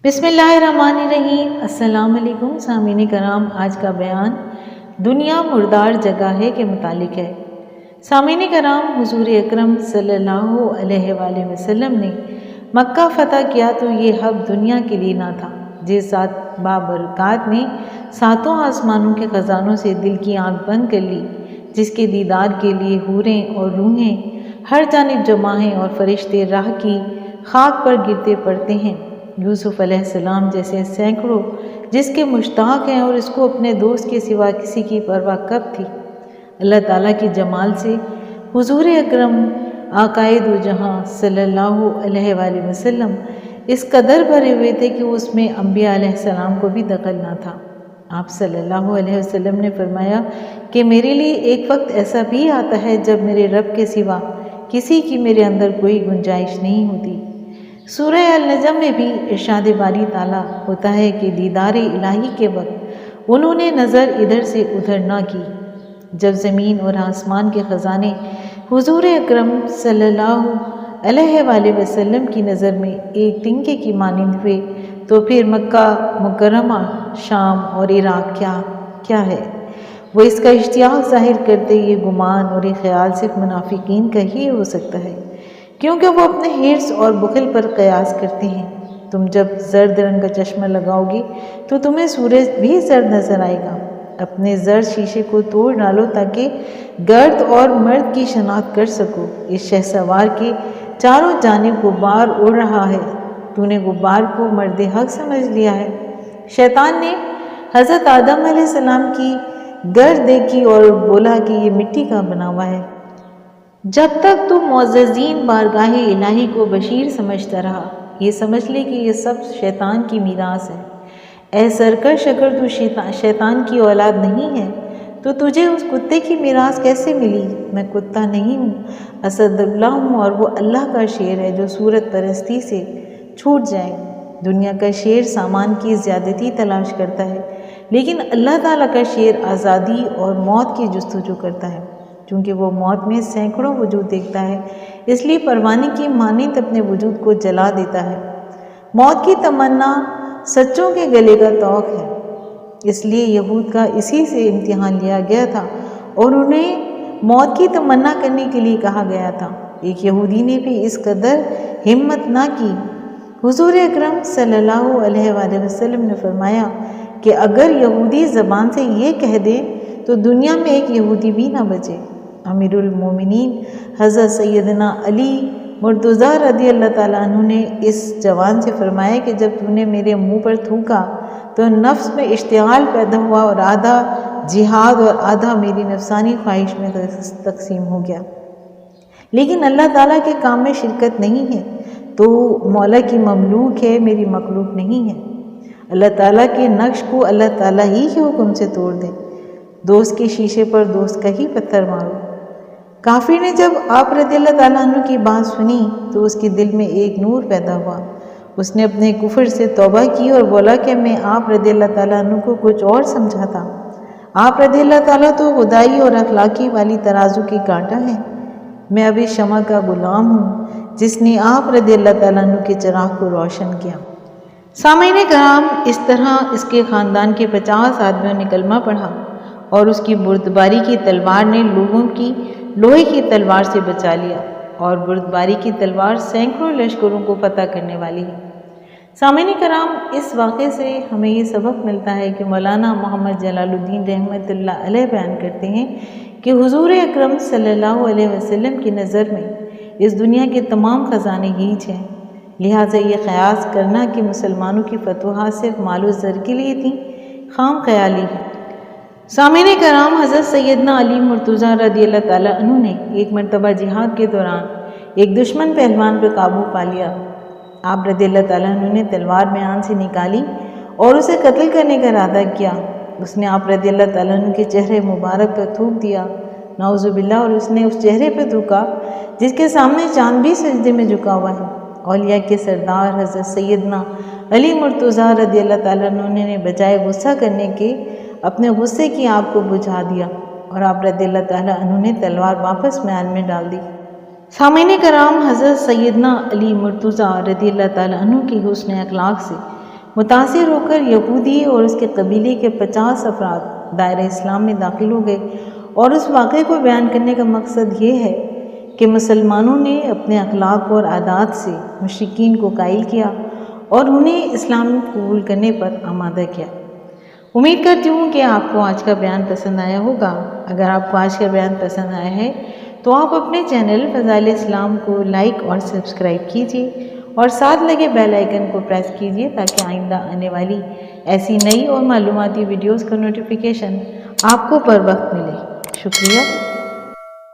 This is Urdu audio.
بسم اللہ الرحمن الرحیم۔ السلام علیکم سامعین کرام، آج کا بیان دنیا مردار جگہ ہے کے متعلق ہے۔ سامعین کرام، حضور اکرم صلی اللہ علیہ وآلہ وسلم نے مکہ فتح کیا تو یہ حب دنیا کے لیے نہ تھا۔ جس ذات بابرکات نے ساتوں آسمانوں کے خزانوں سے دل کی آنکھ بند کر لی، جس کے دیدار کے لیے حوریں اور روحیں ہر جانب جمع ہیں اور فرشتے راہ کی خاک پر گرتے پڑتے ہیں۔ یوسف علیہ السلام جیسے سینکڑوں جس کے مشتاق ہیں، اور اس کو اپنے دوست کے سوا کسی کی پرواہ کب تھی۔ اللہ تعالیٰ کی جمال سے حضور اکرم آقائے دو جہاں صلی اللہ علیہ وآلہ وسلم اس قدر بھرے ہوئے تھے کہ اس میں انبیاء علیہ السلام کو بھی دخل نہ تھا۔ آپ صلی اللہ علیہ وسلم نے فرمایا کہ میرے لیے ایک وقت ایسا بھی آتا ہے جب میرے رب کے سوا کسی کی میرے اندر کوئی گنجائش نہیں ہوتی۔ سورہ النجم میں بھی ارشاد باری تعالیٰ ہوتا ہے کہ دیدار الہی کے وقت انہوں نے نظر ادھر سے ادھر نہ کی۔ جب زمین اور آسمان کے خزانے حضور اکرم صلی اللہ علیہ وآلہ وسلم کی نظر میں ایک تنکے کی مانند ہوئے تو پھر مکہ مکرمہ، شام اور عراق کیا ہے؟ وہ اس کا اشتیاق ظاہر کرتے یہ گمان اور یہ خیال صرف منافقین کا ہی ہو سکتا ہے، کیونکہ وہ اپنے حرص اور بخل پر قیاس کرتے ہیں۔ تم جب زرد رنگ کا چشمہ لگاؤ گے تو تمہیں سورج بھی زرد نظر آئے گا۔ اپنے زرد شیشے کو توڑ ڈالو تاکہ گرد اور مرد کی شناخت کر سکو۔ اس شہسوار کے چاروں جانب غبار اڑ رہا ہے، تو نے غبار کو مرد حق سمجھ لیا ہے۔ شیطان نے حضرت آدم علیہ السلام کی گرد دیکھی اور بولا کہ یہ مٹی کا بنا ہوا ہے۔ جب تک تو معززین بارگاہ الہی کو بشیر سمجھتا رہا، یہ سمجھ لے کہ یہ سب شیطان کی میراث ہے۔ اے سرکش، اگر تو شیطان کی اولاد نہیں ہے تو تجھے اس کتے کی میراث کیسے ملی؟ میں کتا نہیں ہوں، اسد اللہ ہوں، اور وہ اللہ کا شیر ہے جو صورت پرستی سے چھوٹ جائے۔ دنیا کا شیر سامان کی زیادتی تلاش کرتا ہے، لیکن اللہ تعالیٰ کا شیر آزادی اور موت کی جستجو کرتا ہے۔ چونکہ وہ موت میں سینکڑوں وجود دیکھتا ہے، اس لیے پروانے کی مانند اپنے وجود کو جلا دیتا ہے۔ موت کی تمنا سچوں کے گلے کا طوق ہے، اس لیے یہود کا اسی سے امتحان لیا گیا تھا اور انہیں موت کی تمنا کرنے کے لیے کہا گیا تھا۔ ایک یہودی نے بھی اس قدر ہمت نہ کی۔ حضور اکرم صلی اللہ علیہ وآلہ وسلم نے فرمایا کہ اگر یہودی زبان سے یہ کہہ دے تو دنیا میں ایک یہودی بھی نہ بچے۔ امیر المومنین حضرت سیدنا علی مرتضیٰ رضی اللہ تعالیٰ عنہ نے اس جوان سے فرمایا کہ جب تو نے میرے منہ پر تھوکا تو نفس میں اشتعال پیدا ہوا اور آدھا جہاد اور آدھا میری نفسانی خواہش میں تقسیم ہو گیا۔ لیکن اللہ تعالیٰ کے کام میں شرکت نہیں ہے، تو مولا کی مملوک ہے، میری مخلوق نہیں ہے۔ اللہ تعالیٰ کے نقش کو اللہ تعالیٰ ہی کے حکم سے توڑ دے۔ دوست کے شیشے پر دوست کا ہی پتھر مارو۔ کافر نے جب آپ رضی اللہ تعالیٰ عنہ کی بات سنی تو اس کے دل میں ایک نور پیدا ہوا۔ اس نے اپنے کفر سے توبہ کی اور بولا کہ میں آپ رضی اللہ تعالیٰ عنہ کو کچھ اور سمجھا تھا۔ آپ رضی اللہ تعالیٰ تو خدائی اور اخلاقی والی ترازو کی کانٹا ہے، میں ابھی شمع کا غلام ہوں جس نے آپ رضی اللہ تعالیٰ عنہ کے چراغ کو روشن کیا۔ سامعین کرام، اس طرح اس کے خاندان کے 50 آدمیوں نے کلمہ پڑھا اور اس کی بردباری کی تلوار نے لوگوں کی لوہے کی تلوار سے بچا لیا، اور بردباری کی تلوار سینکڑوں لشکروں کو فتح کرنے والی ہے۔ سامعین کرام، اس واقعے سے ہمیں یہ سبق ملتا ہے کہ مولانا محمد جلال الدین رحمۃ اللہ علیہ بیان کرتے ہیں کہ حضور اکرم صلی اللہ علیہ وسلم کی نظر میں اس دنیا کے تمام خزانے ہیچ ہیں، لہٰذا یہ قیاس کرنا کہ مسلمانوں کی فتوحات صرف مال و زر کے لیے تھیں خام خیالی ہے۔ سامعین کرام، حضرت سیدنا علی مرتضیٰ رضی اللہ تعالیٰ عنہ نے ایک مرتبہ جہاد کے دوران ایک دشمن پہلوان پر قابو پا لیا۔ آپ رضی اللہ تعالیٰ عنہ نے تلوار میان سے نکالی اور اسے قتل کرنے کا ارادہ کیا۔ اس نے آپ رضی اللہ تعالیٰ عنہ کے چہرے مبارک پر تھوک دیا، نعوذ باللہ، اور اس نے اس چہرے پہ تھوکا جس کے سامنے چاند بھی سجدے میں جھکا ہوا ہے۔ اولیاء کے سردار حضرت سیدنا علی مرتضیٰ رضی اللہ تعالیٰ عنہ نے بجائے غصہ کرنے کے اپنے غصے کی آگ کو بجھا دیا، اور آپ رضی اللہ تعالیٰ عنہ نے تلوار واپس میان میں ڈال دی۔ سامعین کرام، حضرت سیدنا علی مرتضیٰ رضی اللہ تعالیٰ عنہ کی حسن اخلاق سے متاثر ہو کر یہودی اور اس کے قبیلے کے 50 افراد دائرہ اسلام میں داخل ہو گئے، اور اس واقعے کو بیان کرنے کا مقصد یہ ہے کہ مسلمانوں نے اپنے اخلاق اور عادات سے مشرکین کو قائل کیا اور انہیں اسلام قبول کرنے پر آمادہ کیا۔ امید کرتی ہوں کہ آپ کو آج کا بیان پسند آیا ہوگا۔ اگر آپ کو آج کا بیان پسند آیا ہے تو آپ اپنے چینل فضائل اسلام کو لائک اور سبسکرائب کیجیے اور ساتھ لگے بیل آئیکن کو پریس کیجیے تاکہ آئندہ آنے والی ایسی نئی اور معلوماتی ویڈیوز کا نوٹیفیکیشن آپ کو بر وقت ملے۔ شکریہ۔